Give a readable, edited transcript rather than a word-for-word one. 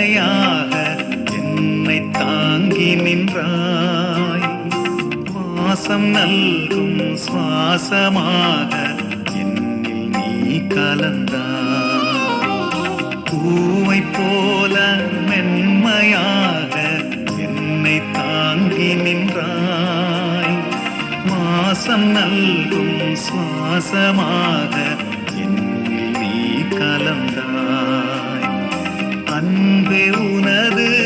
மென்மையாக என்னை தாங்கி நின்றாய். வாசம் நல்கும் சுவாசமாக என்னில் நீ கலந்தாய். பூவை போல மென்மையாக என்னை தாங்கி நின்றாய். வாசம் நல்கும் சுவாசமாக என்னில் நீ கலந்தாய். அன்பே உனது